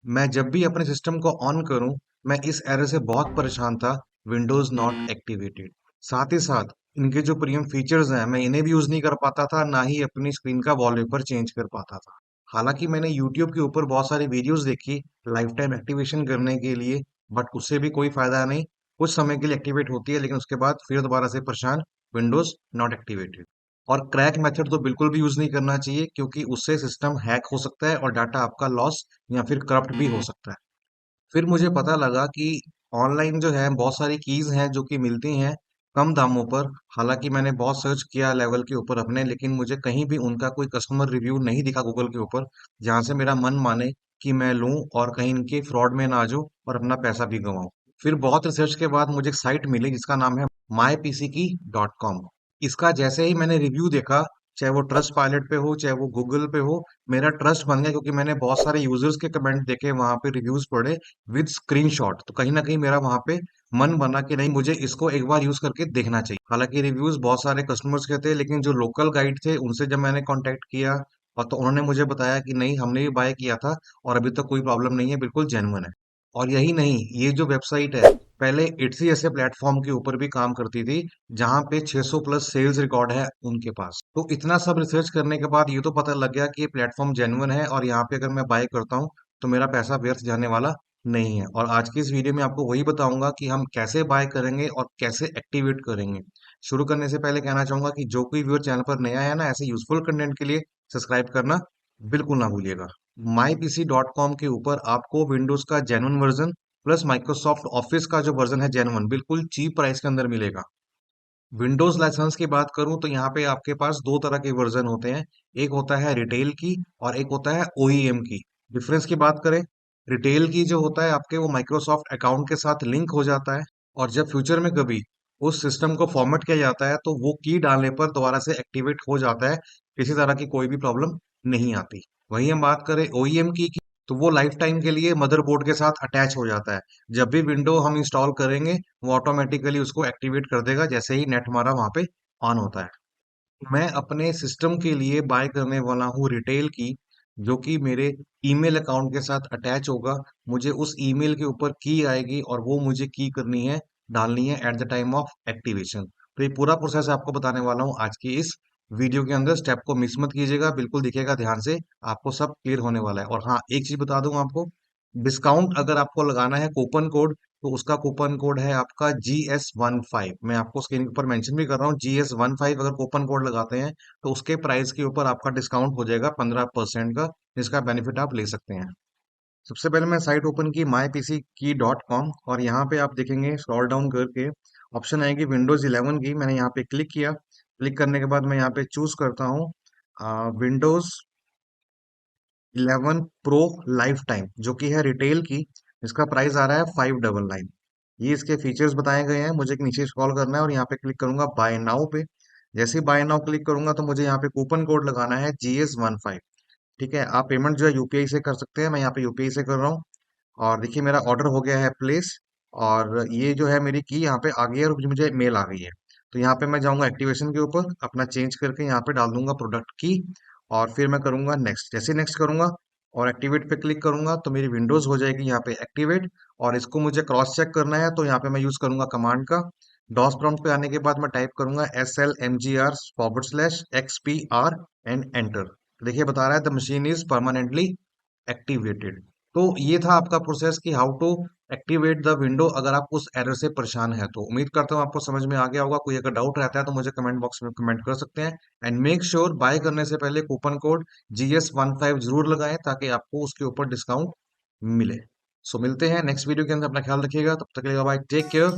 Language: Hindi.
मैं जब भी अपने सिस्टम को ऑन करूं, मैं इस एरर से बहुत परेशान था। Windows not activated. साथ ही साथ इनके जो प्रीमियम फीचर्स हैं, मैं इन्हें भी यूज नहीं कर पाता था, ना ही अपनी स्क्रीन का वॉलपेपर चेंज कर पाता था। हालांकि मैंने यूट्यूब के ऊपर बहुत सारी वीडियोस देखी लाइफ टाइम एक्टिवेशन करने के लिए, बट उससे भी कोई फायदा नहीं। कुछ समय के लिए एक्टिवेट होती है, लेकिन उसके बाद फिर दोबारा से परेशान। Windows not activated. और क्रैक मेथड तो बिल्कुल भी यूज नहीं करना चाहिए, क्योंकि उससे सिस्टम हैक हो सकता है और डाटा आपका लॉस या फिर करप्ट भी हो सकता है। फिर मुझे पता लगा कि ऑनलाइन जो है बहुत सारी कीज हैं जो कि मिलती हैं कम दामों पर। हालांकि मैंने बहुत सर्च किया लेवल के ऊपर अपने, लेकिन मुझे कहीं भी उनका कोई कस्टमर रिव्यू नहीं दिखा गूगल के ऊपर, जहां से मेरा मन माने कि मैं लूं और कहीं इनके फ्रॉड में ना आ जाऊं और अपना पैसा भी गंवाऊं। फिर बहुत रिसर्च के बाद मुझे एक साइट मिली जिसका नाम है mypcky.com। इसका जैसे ही मैंने रिव्यू देखा, चाहे वो ट्रस्ट पायलट पे हो चाहे वो गूगल पे हो, मेरा ट्रस्ट बन गया, क्योंकि मैंने बहुत सारे यूजर्स के कमेंट देखे, वहां पे रिव्यूज पढ़े विद स्क्रीनशॉट, तो कहीं ना कहीं मेरा वहां पे मन बना कि नहीं, मुझे इसको एक बार यूज करके देखना चाहिए। हालांकि रिव्यूज बहुत सारे कस्टमर्स के थे, लेकिन जो लोकल गाइड थे उनसे जब मैंने कांटेक्ट किया, और तो उन्होंने मुझे बताया कि नहीं, हमने भी बाय किया था और अभी तक कोई प्रॉब्लम नहीं है, बिल्कुल जेन्युइन है। और यही नहीं, ये जो वेबसाइट है पहले इट्सी ऐसे प्लेटफॉर्म के ऊपर भी काम करती थी, जहां पे 600 प्लस सेल्स रिकॉर्ड है उनके पास। तो इतना सब रिसर्च करने के बाद ये तो पता लग गया कि ये प्लेटफॉर्म जेन्युइन है, और यहाँ पे अगर मैं बाय करता हूँ तो मेरा पैसा व्यर्थ जाने वाला नहीं है। और आज की इस वीडियो में आपको वही बताऊंगा कि हम कैसे बाय करेंगे और कैसे एक्टिवेट करेंगे। शुरू करने से पहले कहना चाहूंगा कि जो कोई व्यूअर चैनल पर नया है ना, ऐसे यूजफुल कंटेंट के लिए सब्सक्राइब करना बिल्कुल ना भूलिएगा। mypc.com के ऊपर आपको विंडोज का genuine version plus Microsoft office का जो वर्जन है जेन्युइन, बिल्कुल चीप प्राइस के अंदर मिलेगा। विंडोज लाइसेंस की बात करूं तो यहाँ पे आपके पास दो तरह के वर्जन होते हैं। एक होता है रिटेल की और एक होता है ओईएम की। डिफरेंस की बात करें, रिटेल की जो होता है आपके, वो माइक्रोसॉफ्ट अकाउंट के साथ लिंक हो जाता है, और जब फ्यूचर में कभी उस सिस्टम को फॉर्मेट किया जाता है तो वो की डालने पर दोबारा से एक्टिवेट हो जाता है। किसी तरह की कोई भी प्रॉब्लम नहीं आती। वहीं हम बात करें ओईएम की, तो वो लाइफ टाइम के लिए मदरबोर्ड के साथ अटैच हो जाता है। जब भी विंडो हम इंस्टॉल करेंगे, वो ऑटोमेटिकली उसको एक्टिवेट कर देगा जैसे ही नेट हमारा वहां पे ऑन होता है। मैं अपने सिस्टम के लिए बाय करने वाला हूँ रिटेल की, जो कि मेरे ईमेल अकाउंट के साथ अटैच होगा। मुझे उस ईमेल के ऊपर की आएगी और वो मुझे की करनी है, डालनी है at the time of activation. तो ये पूरा प्रोसेस आपको बताने वाला हूँ आज की इस वीडियो के अंदर। स्टेप को मिस मत कीजिएगा, बिल्कुल दिखेगा ध्यान से, आपको सब क्लियर होने वाला है। और हाँ, एक चीज बता दूं आपको, डिस्काउंट अगर आपको लगाना है कूपन कोड, तो उसका कूपन कोड है आपका GS15। मैं आपको स्क्रीन के ऊपर मेंशन भी कर रहा हूँ, GS15 अगर कूपन कोड लगाते हैं तो उसके प्राइस के ऊपर आपका डिस्काउंट हो जाएगा 15% का, जिसका बेनिफिट आप ले सकते हैं। सबसे पहले मैं साइट ओपन की mypc.com, और यहाँ पे आप देखेंगे स्क्रॉल डाउन करके ऑप्शन आएगी विंडोज 11 की। मैंने यहाँ पे क्लिक किया। क्लिक करने के बाद मैं यहाँ पे चूज करता हूँ विंडोज 11 प्रो लाइफ टाइम, जो कि है रिटेल की। इसका प्राइस आ रहा है 599। ये इसके फीचर्स बताए गए हैं। मुझे एक नीचे स्क्रॉल करना है और यहाँ पे क्लिक करूंगा बाय नाउ पे। जैसे ही बाय नाउ क्लिक करूंगा तो मुझे यहाँ पे कूपन कोड लगाना है GS15। ठीक है, आप पेमेंट जो है यूपीआई से कर सकते हैं, मैं यहाँ पे यूपीआई से कर रहा हूँ। और देखिए मेरा ऑर्डर हो गया है प्लेस, और ये जो है मेरी की यहाँ पे आ गई है और मुझे मेल आ गई है। तो यहाँ पे मैं जाऊंगा एक्टिवेशन के ऊपर, अपना चेंज करके यहाँ पे डाल दूंगा प्रोडक्ट की, और फिर मैं करूंगा नेक्स्ट। जैसे नेक्स्ट करूंगा और एक्टिवेट पे क्लिक करूंगा तो मेरी विंडोज हो जाएगी यहाँ पे एक्टिवेट। और इसको मुझे क्रॉस चेक करना है, तो यहाँ पे मैं यूज करूंगा कमांड का। डॉस प्रॉम्प्ट पे आने के बाद मैं टाइप करूंगा SLMGR/XPR एंड एंटर। देखिए बता रहा है the machine is permanently activated. तो ये था आपका प्रोसेस कि how to activate the window अगर आप उस एरर से परेशान है। तो उम्मीद करता हूँ आपको समझ में आ गया होगा। कोई अगर डाउट रहता है तो मुझे कमेंट बॉक्स में कमेंट कर सकते हैं। एंड मेक श्योर बाय करने से पहले कूपन कोड GS15 जरूर लगाएं, ताकि आपको उसके ऊपर डिस्काउंट मिले। सो मिलते हैं नेक्स्ट वीडियो के अंदर। अपना ख्याल रखिएगा, तब तक के लिए बाय, टेक केयर।